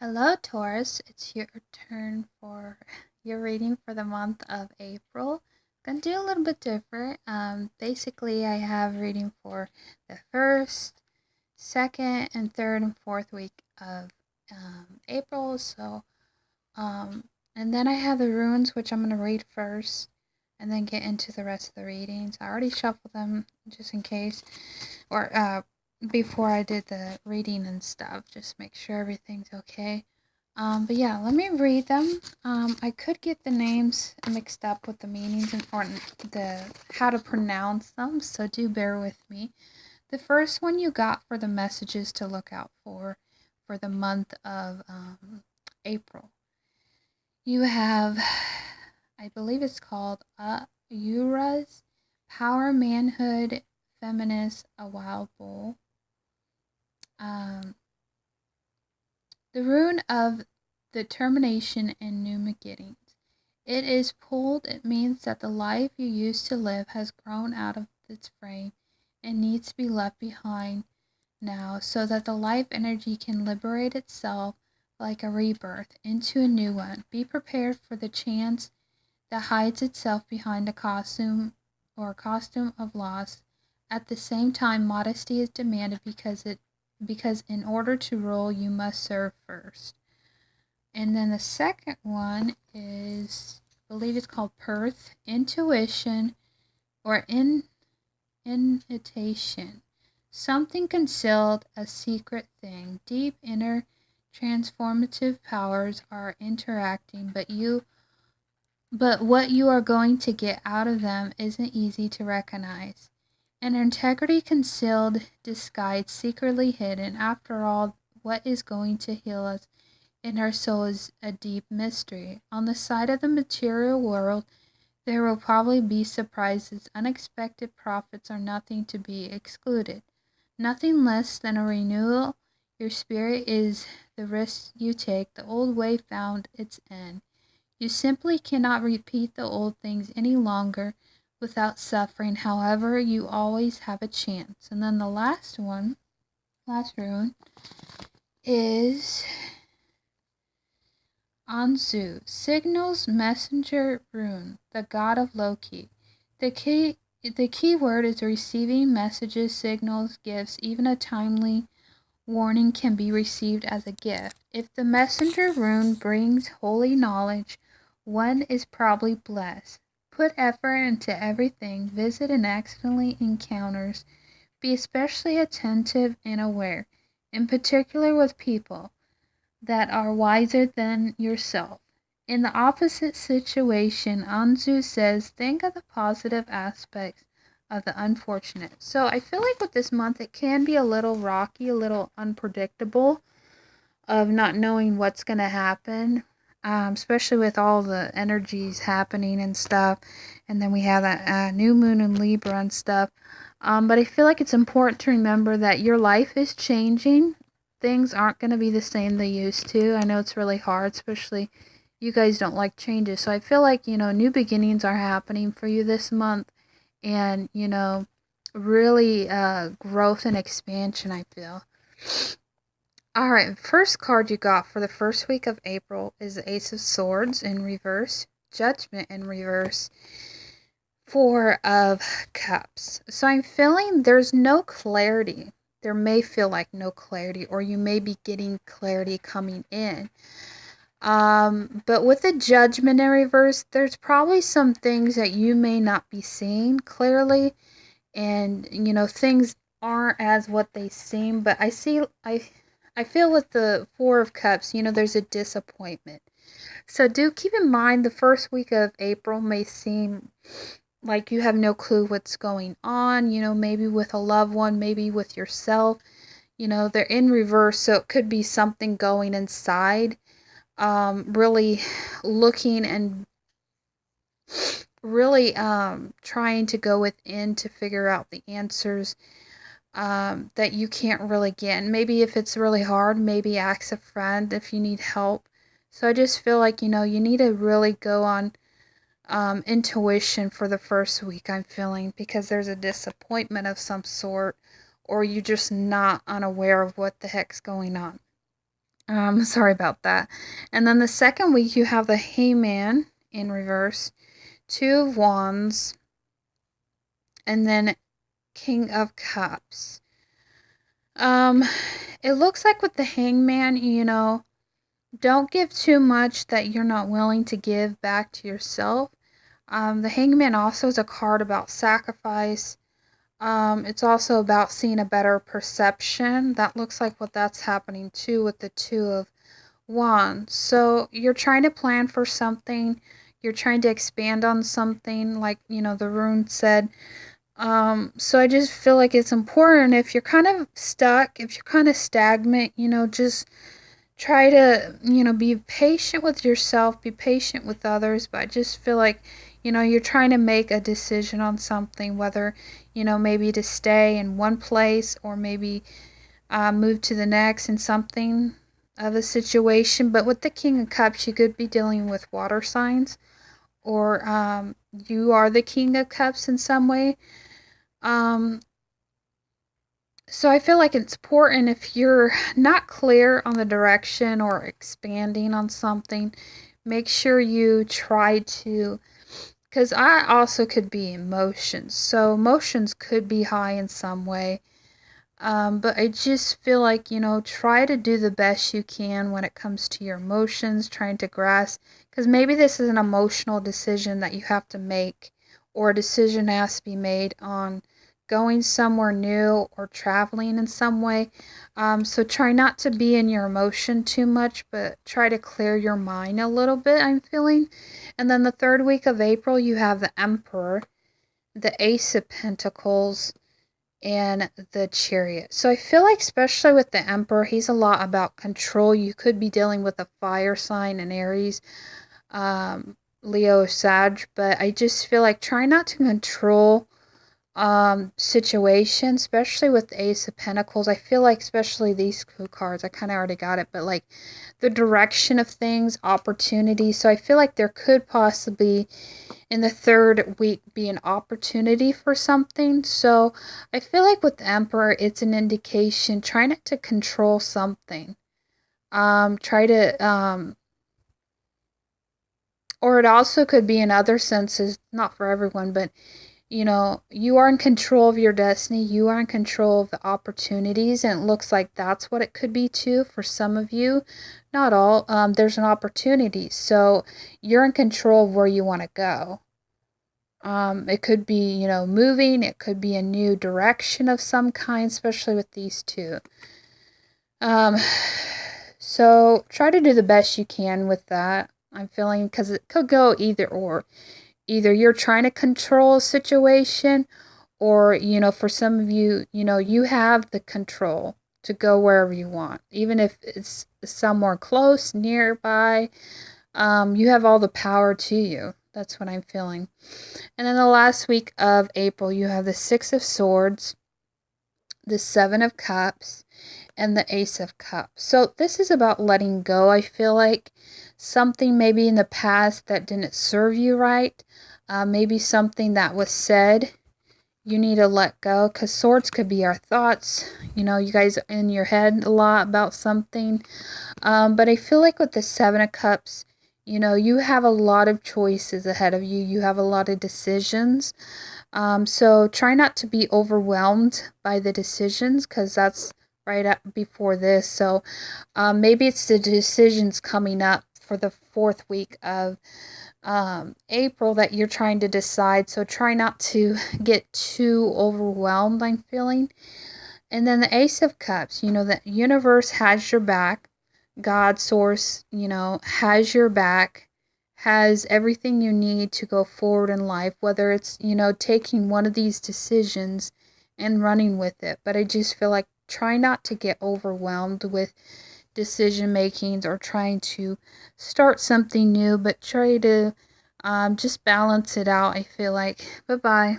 Hello, Taurus. It's your turn for your reading for the month of April. Gonna do a little bit different. Basically, I have reading for the first, second, and third and fourth week of April. And then I have the runes, which I'm gonna read first, and then get into the rest of the readings. I already shuffled them just in case, or before I did the reading and stuff, just make sure everything's okay. But yeah, let me read them. I could get the names mixed up with the meanings or the how to pronounce them, so do bear with me. The first one you got for the messages to look out for the month of April. You have, I believe it's called Ura's Power, Manhood, Feminist, a Wild Bull. The rune of the termination and new beginnings. It is pulled. It means that the life you used to live has grown out of its frame and needs to be left behind now so that the life energy can liberate itself like a rebirth into a new one. Be prepared for the chance that hides itself behind a costume of loss. At the same time, modesty is demanded because in order to rule you must serve first. And then the second one is, I believe it's called Perth, intuition or intuition. Something concealed, a secret thing. Deep inner transformative powers are interacting, but what you are going to get out of them isn't easy to recognize. An integrity concealed, disguised, secretly hidden. After all, what is going to heal us in our soul is a deep mystery. On the side of the material world, there will probably be surprises. Unexpected profits are nothing to be excluded. Nothing less than a renewal. Your spirit is the risk you take. The old way found its end. You simply cannot repeat the old things any longer without suffering. However, you always have a chance. And then the last rune, is Anzu, Signal's messenger rune, the god of Loki. The key word is receiving messages, signals, gifts. Even a timely warning can be received as a gift. If the messenger rune brings holy knowledge, one is probably blessed. Put effort into everything. Visit and accidentally encounters. Be especially attentive and aware, in particular with people that are wiser than yourself. In the opposite situation, Anzu says, think of the positive aspects of the unfortunate. So I feel like with this month, it can be a little rocky, a little unpredictable of not knowing what's going to happen, especially with all the energies happening and stuff. And then we have that new moon in Libra and stuff. But I feel like it's important to remember that your life is changing. Things aren't going to be the same they used to. I know it's really hard, especially you guys don't like changes. So I feel like, new beginnings are happening for you this month. And, really growth and expansion, I feel. All right, first card you got for the first week of April is the Ace of Swords in reverse, Judgment in reverse, Four of Cups. So I'm feeling there's no clarity. There may feel like no clarity, or you may be getting clarity coming in. But with the Judgment in reverse, there's probably some things that you may not be seeing clearly, and things aren't as what they seem. But I feel with the Four of Cups, there's a disappointment. So do keep in mind the first week of April may seem like you have no clue what's going on, maybe with a loved one, maybe with yourself. They're in reverse, so it could be something going inside, really looking and really trying to go within to figure out the answers that you can't really get. And maybe if it's really hard, maybe ask a friend if you need help. So I just feel like, you need to really go on intuition for the first week, I'm feeling, because there's a disappointment of some sort, or you're just not unaware of what the heck's going on. Sorry about that. And then the second week, you have the Hangman in reverse, Two of Wands, and then King of Cups. Um, it looks like with the Hangman, don't give too much that you're not willing to give back to yourself. The Hangman also is a card about sacrifice. It's also about seeing a better perception. That looks like what that's happening too with the Two of Wands. So you're trying to plan for something. You're trying to expand on something, like the rune said. So I just feel like it's important if you're kind of stuck, if you're kind of stagnant, just try to, be patient with yourself, be patient with others. But I just feel like, you're trying to make a decision on something, whether, maybe to stay in one place or maybe move to the next in something of a situation. But with the King of Cups, you could be dealing with water signs, or you are the King of Cups in some way. Um, so I feel like it's important if you're not clear on the direction or expanding on something, make sure you try to, because I also could be emotions. So emotions could be high in some way. But I just feel like, try to do the best you can when it comes to your emotions, trying to grasp, because maybe this is an emotional decision that you have to make, or a decision has to be made on going somewhere new or traveling in some way. So try not to be in your emotion too much, but try to clear your mind a little bit, I'm feeling. And then the third week of April, you have the Emperor, the Ace of Pentacles, and the Chariot. So I feel like, especially with the Emperor, he's a lot about control. You could be dealing with a fire sign, an Aries, Leo, Sag, but I just feel like try not to control situation, especially with the Ace of Pentacles. I feel like, especially these two cards, I kind of already got it, but like the direction of things, opportunity. So I feel like there could possibly in the third week be an opportunity for something. So I feel like with the Emperor, it's an indication, try not to control something. Try to or it also could be in other senses, not for everyone, but you are in control of your destiny. You are in control of the opportunities, and it looks like that's what it could be too for some of you. Not all. There's an opportunity, so you're in control of where you want to go. It could be, moving. It could be a new direction of some kind, especially with these two. Um, so try to do the best you can with that. I'm feeling, because it could go either or. Either you're trying to control a situation, or, for some of you, you have the control to go wherever you want, even if it's somewhere close, nearby. You have all the power to you. That's what I'm feeling. And then the last week of April, you have the Six of Swords, the Seven of Cups, and the Ace of Cups. So this is about letting go. I feel like something maybe in the past that didn't serve you right, maybe something that was said, you need to let go, because swords could be our thoughts. You guys are in your head a lot about something. But I feel like with the Seven of Cups, you have a lot of choices ahead of you. You have a lot of decisions. So try not to be overwhelmed by the decisions, because that's right up before this. So maybe it's the decisions coming up for the fourth week of April that you're trying to decide. So try not to get too overwhelmed, I'm feeling. And then the Ace of Cups, the universe has your back. God, source, has your back, has everything you need to go forward in life, whether it's, taking one of these decisions and running with it. But I just feel like try not to get overwhelmed with decision makings or trying to start something new, but try to just balance it out, I feel like. Bye bye.